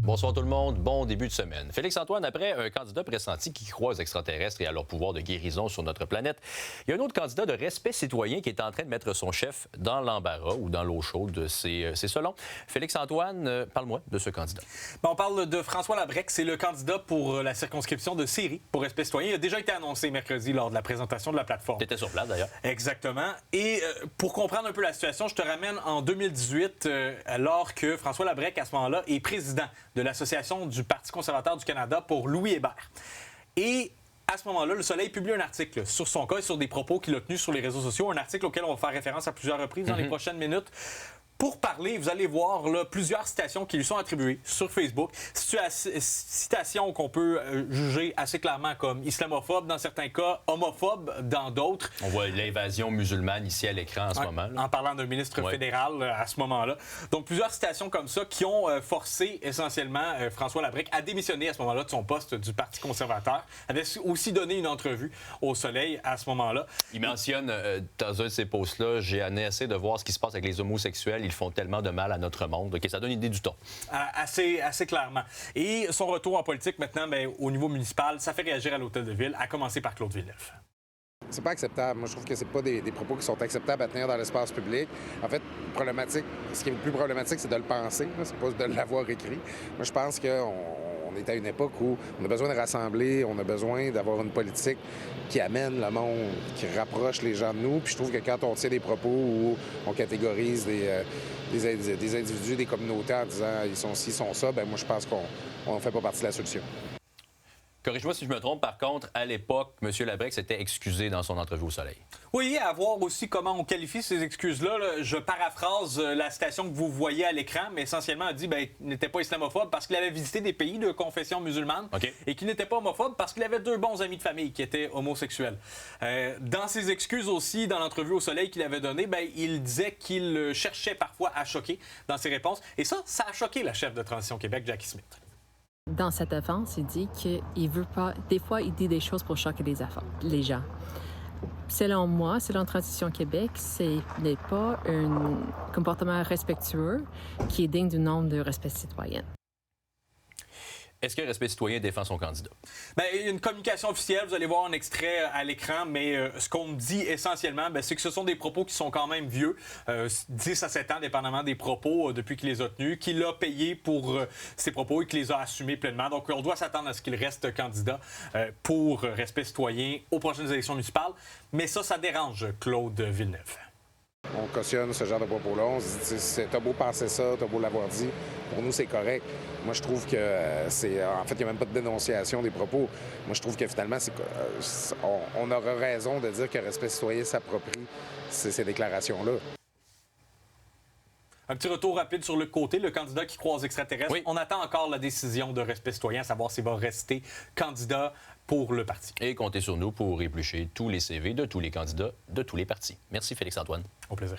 Bonsoir tout le monde, bon début de semaine. Félix-Antoine, après un candidat pressenti qui croit aux extraterrestres et à leur pouvoir de guérison sur notre planète, il y a un autre candidat de respect citoyen qui est en train de mettre son chef dans l'embarras ou dans l'eau chaude, c'est selon. Félix-Antoine, parle-moi de ce candidat. On parle de François Labrec, c'est le candidat pour la circonscription de Série pour respect citoyen. Il a déjà été annoncé mercredi lors de la présentation de la plateforme. Tu étais sur place d'ailleurs. Exactement. Et pour comprendre un peu la situation, je te ramène en 2018, alors que François Labrec, à ce moment-là, est président de l'Association du Parti conservateur du Canada pour Louis Hébert. Et à ce moment-là, Le Soleil publie un article sur son cas et sur des propos qu'il a tenus sur les réseaux sociaux, un article auquel on va faire référence à plusieurs reprises dans les prochaines minutes. Pour parler, vous allez voir là, plusieurs citations qui lui sont attribuées sur Facebook. Citations qu'on peut juger assez clairement comme islamophobe dans certains cas, homophobe dans d'autres. On voit l'invasion musulmane ici à l'écran en ce moment. Là. En parlant d'un ministre fédéral à ce moment-là. Donc plusieurs citations comme ça qui ont forcé essentiellement François Labrec à démissionner à ce moment-là de son poste du Parti conservateur. Il avait aussi donné une entrevue au Soleil à ce moment-là. Il mentionne dans un de ses posts-là, j'ai assez de voir ce qui se passe avec les homosexuels. Ils font tellement de mal à notre monde. OK, ça donne une idée du ton. Assez clairement. Et son retour en politique maintenant, au niveau municipal, ça fait réagir à l'Hôtel de Ville, à commencer par Claude Villeneuve. C'est pas acceptable. Moi, je trouve que c'est pas des propos qui sont acceptables à tenir dans l'espace public. En fait, ce qui est le plus problématique, c'est de le penser, là, c'est pas de l'avoir écrit. Moi, je pense qu'on est à une époque où on a besoin de rassembler, on a besoin d'avoir une politique qui amène le monde, qui rapproche les gens de nous. Puis je trouve que quand on tient des propos où on catégorise des individus, des communautés en disant ils sont ci, ils sont ça, moi je pense qu'on ne fait pas partie de la solution. Corrige-moi si je me trompe, par contre, à l'époque, M. Labrec s'était excusé dans son entrevue au Soleil. Oui, à voir aussi comment on qualifie ces excuses-là. Là. Je paraphrase la citation que vous voyez à l'écran, mais essentiellement, il dit qu'il n'était pas islamophobe parce qu'il avait visité des pays de confession musulmane et qu'il n'était pas homophobe parce qu'il avait 2 bons amis de famille qui étaient homosexuels. Dans ses excuses aussi, dans l'entrevue au Soleil qu'il avait donnée, il disait qu'il cherchait parfois à choquer dans ses réponses. Et ça a choqué la chef de Transition Québec, Jackie Smith. Dans cette défense, il dit qu'il veut pas... Des fois, il dit des choses pour choquer les gens. Selon moi, selon Transition Québec, ce n'est pas un comportement respectueux qui est digne du nom de respect citoyen. Est-ce que Respect citoyen défend son candidat? Il y a une communication officielle, vous allez voir un extrait à l'écran, mais ce qu'on dit essentiellement, c'est que ce sont des propos qui sont quand même vieux, 10 à 7 ans, dépendamment des propos depuis qu'il les a tenus, qu'il a payé pour ces propos et qu'il les a assumés pleinement. Donc, on doit s'attendre à ce qu'il reste candidat pour Respect citoyen aux prochaines élections municipales. Mais ça dérange Claude Villeneuve. On cautionne ce genre de propos-là. On se dit, t'as beau penser ça, t'as beau l'avoir dit, pour nous, c'est correct. Moi, je trouve que En fait, il n'y a même pas de dénonciation des propos. Moi, je trouve que finalement, on aura raison de dire que Respect citoyen s'approprie ces déclarations-là. Un petit retour rapide sur le côté, le candidat qui croit aux extraterrestres. Oui. On attend encore la décision de Respect citoyen, à savoir s'il va rester candidat pour le parti. Et comptez sur nous pour éplucher tous les CV de tous les candidats de tous les partis. Merci Félix-Antoine. Au plaisir.